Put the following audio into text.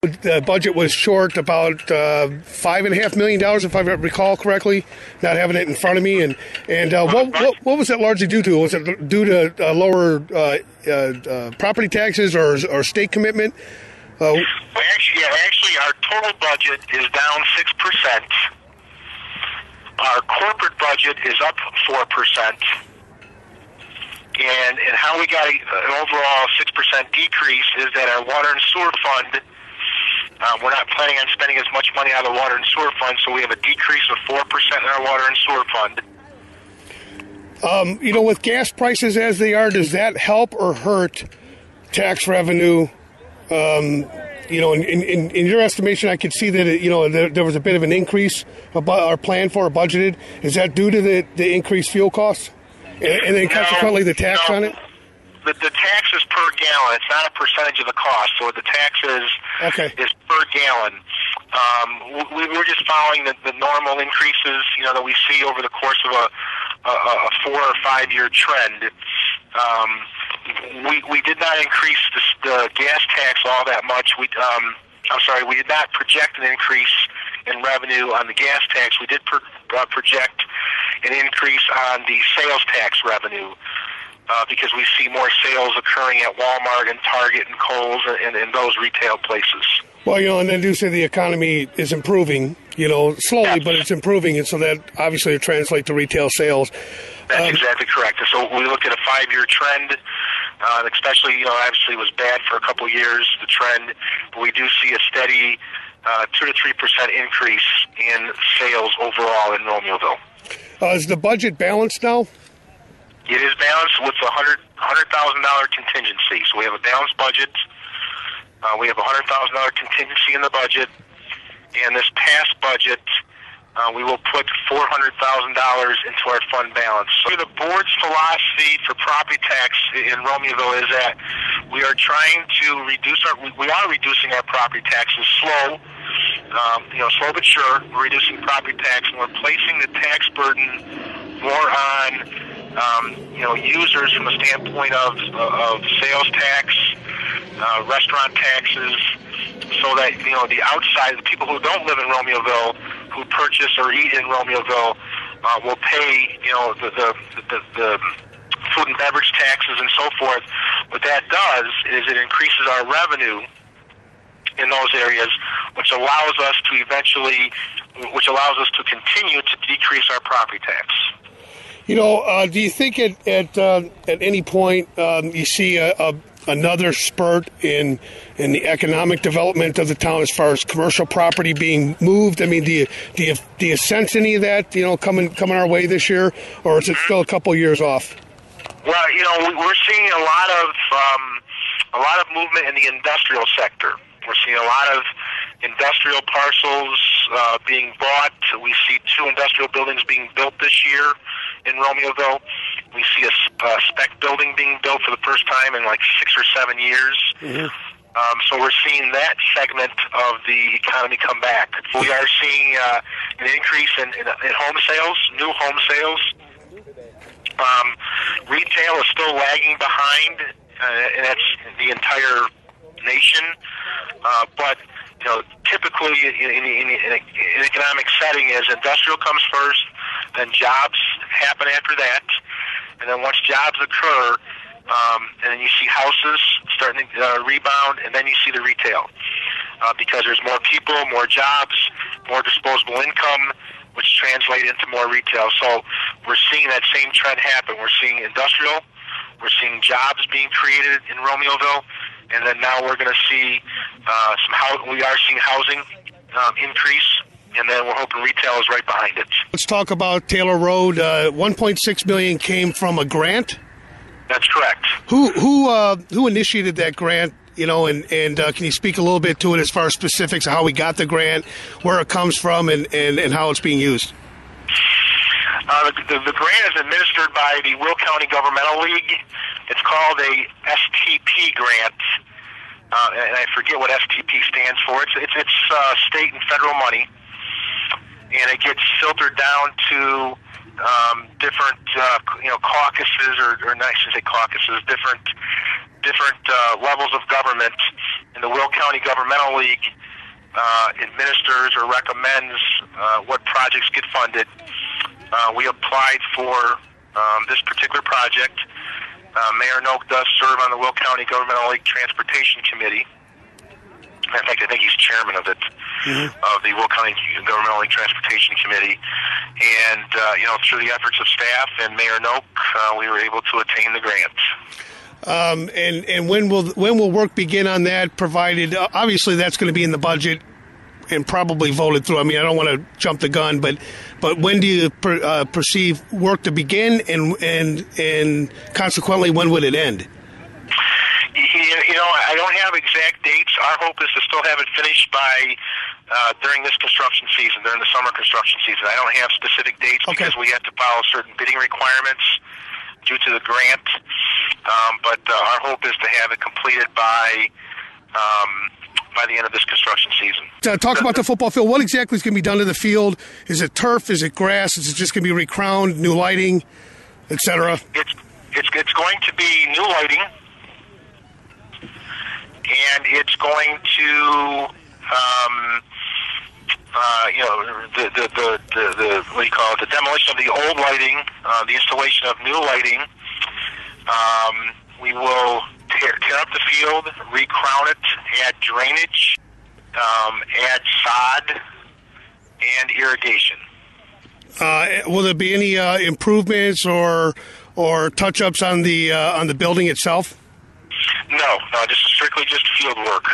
The budget was short about $5.5 million, if I recall correctly. Not having it in front of me, and what was that largely due to? Was it due to lower property taxes or state commitment? Actually, our total budget is down 6%. Our corporate budget is up 4%. And how we got an overall 6% decrease is that our water and sewer fund. We're not planning on spending as much money out of the water and sewer fund, so we have a decrease of 4% in our water and sewer fund. With gas prices as they are, does that help or hurt tax revenue? In your estimation, I could see that there was a bit of an increase or planned for or budgeted. Is that due to the increased fuel costs, and then consequently the tax on it? The tax is per gallon. It's not a percentage of the cost. So the tax is per gallon. We're just following the normal increases, that we see over the course of a 4 or 5 year trend. We did not increase the gas tax all that much. We did not project an increase in revenue on the gas tax. We did project an increase on the sales tax revenue. Because we see more sales occurring at Walmart and Target and Kohl's and in those retail places. Well, and they do say the economy is improving, slowly, but it's improving, and so that obviously it translates to retail sales. That's exactly correct. And so we look at a 5-year trend, especially, obviously it was bad for a couple of years, the trend, but we do see a steady 2 to 3% increase in sales overall in Romeoville. Is the budget balanced now? It is balanced with a $100,000 contingency. So we have a balanced budget. We have a $100,000 contingency in the budget. And this past budget, we will put $400,000 into our fund balance. So the board's philosophy for property tax in Romeoville is that we are trying to we are reducing our property taxes slow, slow but sure. We're reducing property tax, and we're placing the tax burden more on users from a standpoint of sales tax, restaurant taxes, so that, the outside, the people who don't live in Romeoville, who purchase or eat in Romeoville, will pay, the food and beverage taxes and so forth. What that does is it increases our revenue in those areas, which allows us to continue to decrease our property tax. Do you think at any point you see another spurt in the economic development of the town as far as commercial property being moved? I mean, do you sense any of that coming our way this year, or is it still a couple years off? Well, we're seeing a lot of movement in the industrial sector. We're seeing a lot of industrial parcels being bought. We see 2 industrial buildings being built this year in Romeoville. We see a spec building being built for the first time in like 6 or 7 years. Mm-hmm. So we're seeing that segment of the economy come back. We are seeing an increase in home sales, new home sales. Retail is still lagging behind, and that's the entire nation. But typically in an economic setting is industrial comes first, then jobs happen after that, and then once jobs occur, and then you see houses starting to rebound, and then you see the retail. Because there's more people, more jobs, more disposable income, which translate into more retail. So we're seeing that same trend happen. We're seeing industrial, we're seeing jobs being created in Romeoville, and then now we're going to see we are seeing housing increase, and then we're hoping retail is right behind it. Let's talk about Taylor Road. $1.6 million came from a grant? That's correct. Who initiated that grant? And can you speak a little bit to it as far as specifics of how we got the grant, where it comes from, and how it's being used? The grant is administered by the Will County Governmental League. It's called a STP grant, and I forget what STP stands for. It's state and federal money, and it gets filtered down to different caucuses, or not, I should say caucuses, different different levels of government, and the Will County Governmental League administers or recommends what projects get funded. We applied for this particular project. Mayor Noak does serve on the Will County Governmental League Transportation Committee. In fact, I think he's chairman of it, of the Will County Governmental League Transportation Committee. And, through the efforts of staff and Mayor Noak, we were able to attain the grant. And when will work begin on that, provided, obviously that's going to be in the budget and probably voted through. I mean, I don't want to jump the gun, but when do you perceive work to begin, and consequently, when would it end? I don't have exact dates. Our hope is to still have it finished by during this construction season, during the summer construction season. I don't have specific dates because we have to follow certain bidding requirements due to the grant. But our hope is to have it completed by the end of this construction season. Talk about the football field. What exactly is going to be done to the field? Is it turf? Is it grass? Is it just going to be recrowned, new lighting, etc.? It's going to be new lighting, and it's going to the what do you call it? The demolition of the old lighting, the installation of new lighting. We will tear up the field, recrown it, add drainage, add sod, and irrigation. Will there be any improvements or touch-ups on the building itself? No, this is strictly just field work.